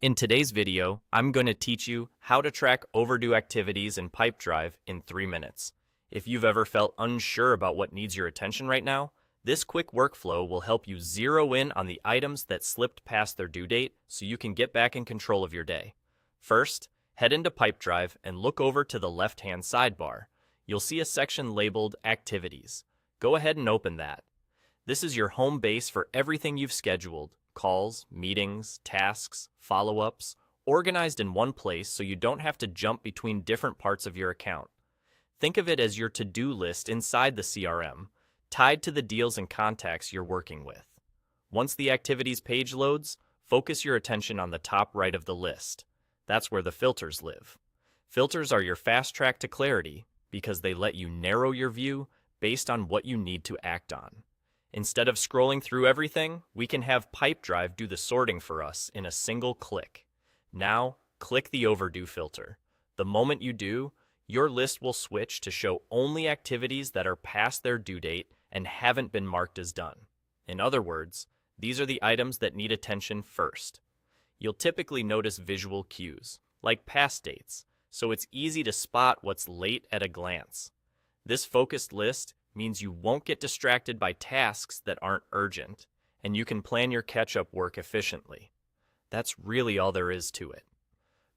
In today's video, I'm going to teach you how to track overdue activities in Pipedrive in 3 minutes. If you've ever felt unsure about what needs your attention right now, this quick workflow will help you zero in on the items that slipped past their due date so you can get back in control of your day. First, head into Pipedrive and look over to the left-hand sidebar. You'll see a section labeled Activities. Go ahead and open that. This is your home base for everything you've scheduled: calls, meetings, tasks, follow-ups, organized in one place so you don't have to jump between different parts of your account. Think of it as your to-do list inside the CRM, tied to the deals and contacts you're working with. Once the Activities page loads, focus your attention on the top right of the list. That's where the filters live. Filters are your fast track to clarity because they let you narrow your view based on what you need to act on. Instead of scrolling through everything, we can have Pipedrive do the sorting for us in a single click. Now, click the Overdue filter. The moment you do, your list will switch to show only activities that are past their due date and haven't been marked as done. In other words, these are the items that need attention first. You'll typically notice visual cues, like past dates, so it's easy to spot what's late at a glance. This focused list means you won't get distracted by tasks that aren't urgent, and you can plan your catch-up work efficiently. That's really all there is to it.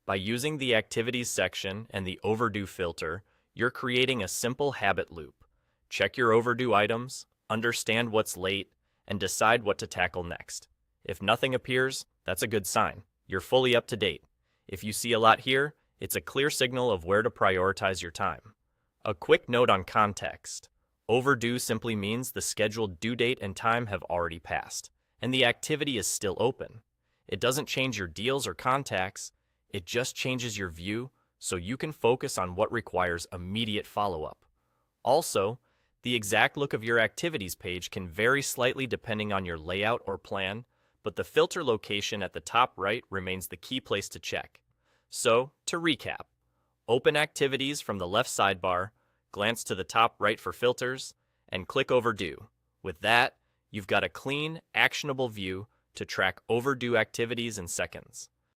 By using the Activities section and the Overdue filter, you're creating a simple habit loop. Check your overdue items, understand what's late, and decide what to tackle next. If nothing appears, that's a good sign. You're fully up to date. If you see a lot here, it's a clear signal of where to prioritize your time. A quick note on context. Overdue simply means the scheduled due date and time have already passed, and the activity is still open. It doesn't change your deals or contacts, it just changes your view so you can focus on what requires immediate follow-up. Also, the exact look of your activities page can vary slightly depending on your layout or plan, but the filter location at the top right remains the key place to check. So, to recap, open Activities from the left sidebar, glance to the top right for filters, and click Overdue. With that, you've got a clean, actionable view to track overdue activities in seconds.